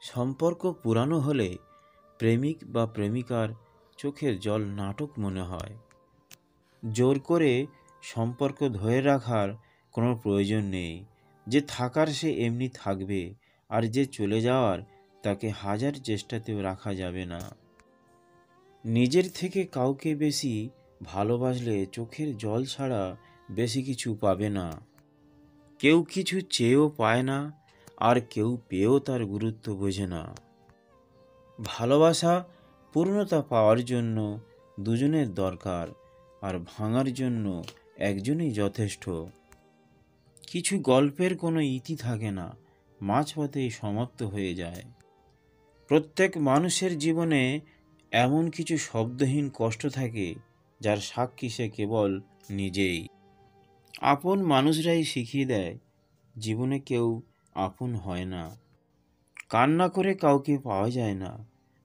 সম্পর্ক পুরানো হলে প্রেমিক বা প্রেমিকার চোখের জল নাটক মনে হয়। জোর করে সম্পর্ক ধরে রাখার কোনো প্রয়োজন নেই। যে থাকার সে এমনি থাকবে, আর যে চলে যাওয়ার তাকে হাজার চেষ্টাতেও রাখা যাবে না। নিজের থেকে কাউকে বেশি ভালোবাসলে চোখের জল ছাড়া বেশি কিছু পাবে না। কেউ কিছু চেয়েও পায় না, আর কেউ পেয়েও তার গুরুত্ব বোঝে না। ভালোবাসা পূর্ণতা পাওয়ার জন্য দুজনের দরকার, আর ভাঙার জন্য একজনই যথেষ্ট। কিছু গল্পের কোনো ইতি থাকে না, মাঝপথেই সমাপ্ত হয়ে যায়। প্রত্যেক মানুষের জীবনে এমন কিছু শব্দহীন কষ্ট থাকে, যার সাক্ষী সে কেবল নিজেই। আপন মানুষরাই শিখিয়ে দেয় জীবনে কেউ আপন হয় না। কান্না করে কাউকে পাওয়া যায় না,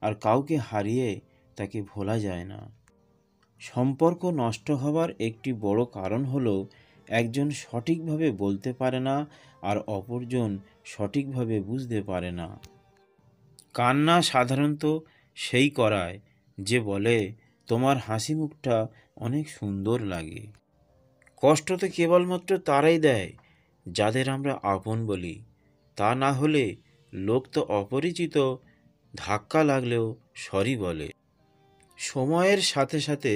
আর কাউকে হারিয়ে তাকে ভোলা যায় না। সম্পর্ক নষ্ট হবার একটি বড় কারণ হলো একজন সঠিকভাবে বলতে পারে না, আর অপরজন সঠিকভাবে বুঝতে পারে না। কান্না সাধারণত সেই করায় যে বলে, তোমার হাসি মুখটা অনেক সুন্দর লাগে। কষ্ট তো কেবলমাত্র তারাই দেয় যাদের আমরা আপন বলি। তা না হলে লোক তো অপরিচিত ধাক্কা লাগলেও সরি বলে। সময়ের সাথে সাথে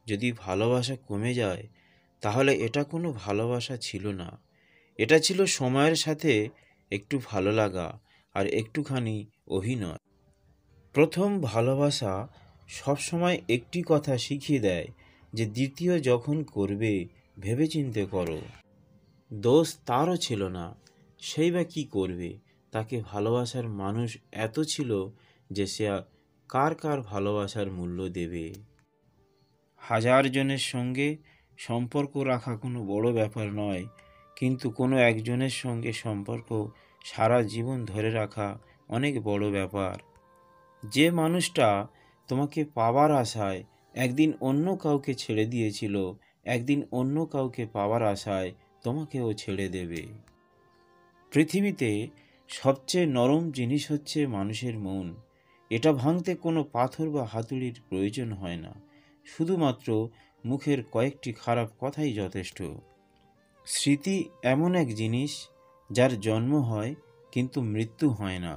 যদি ভালোবাসা কমে যায়, তাহলে এটা কোনো ভালোবাসা ছিল না। এটা ছিল সময়ের সাথে একটু ভালো লাগা আর একটুখানি অভিনয়। প্রথম ভালোবাসা সবসময় একটি কথা শিখিয়ে দেয় যে দ্বিতীয় যখন করবে ভেবেচিন্তে করো। দোষ তারও ছিল না, সেই বা কী করবে। তাকে ভালোবাসার মানুষ এত ছিল যে সে কার কার ভালোবাসার মূল্য দেবে। হাজার জনের সঙ্গে সম্পর্ক রাখা কোনো বড় ব্যাপার নয়, কিন্তু কোনো একজনের সঙ্গে সম্পর্ক সারা জীবন ধরে রাখা অনেক বড় ব্যাপার। যে মানুষটা তোমাকে পাওয়ার আশায় একদিন অন্য কাউকে ছেড়ে দিয়েছিল, একদিন অন্য কাউকে পাওয়ার আশায় তোমাকেও ছেড়ে দেবে। পৃথিবীতে সবচেয়ে নরম জিনিস হচ্ছে মানুষের মন। এটা ভাঙতে কোনো পাথর বা হাতুড়ির প্রয়োজন হয় না, শুধুমাত্র মুখের কয়েকটি খারাপ কথাই যথেষ্ট। স্মৃতি এমন এক জিনিস যার জন্ম হয় কিন্তু মৃত্যু হয় না।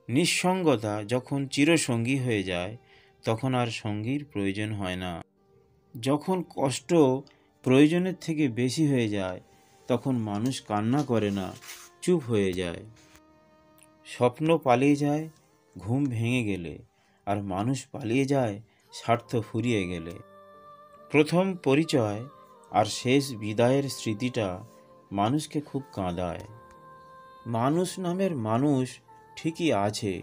নিঃসঙ্গতা যখন চিরসঙ্গী হয়ে যায়, তখন আর সঙ্গীর প্রয়োজন হয় না। যখন কষ্ট প্রয়োজনের থেকে বেশি হয়ে যায়, তখন মানুষ কান্না করে না, চুপ হয়ে যায়। স্বপ্ন পালিয়ে যায় ঘুম ভেঙে গেলে, আর মানুষ পালিয়ে যায় স্বার্থ ফুরিয়ে গেলে। প্রথম পরিচয় আর শেষ বিদায়ের স্মৃতিটা মানুষকে খুব কাঁদায়। মানুষ নামের মানুষ ঠিকই আছে,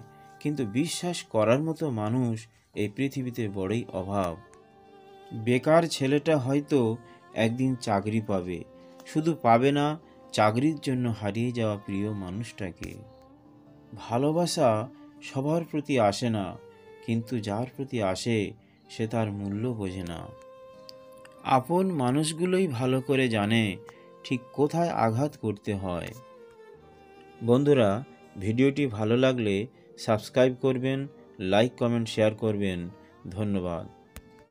কিন্তু বিশ্বাস করার মতো মানুষ এই পৃথিবীতে বড়ই অভাব। বেকার ছেলেটা হয়তো একদিন চাকরি পাবে, শুধু পাবে না চাকরির জন্য হারিয়ে যাওয়া প্রিয় মানুষটাকে। ভালোবাসা সবার প্রতি আসে না, কিন্তু যার প্রতি আসে সে তার মূল্য বোঝে না। আপন মানুষগুলোই ভালো করে জানে ঠিক কোথায় আঘাত করতে হয়। বন্ধুরা, ভিডিওটি ভালো লাগলে সাবস্ক্রাইব করবেন, লাইক কমেন্ট শেয়ার করবেন। ধন্যবাদ।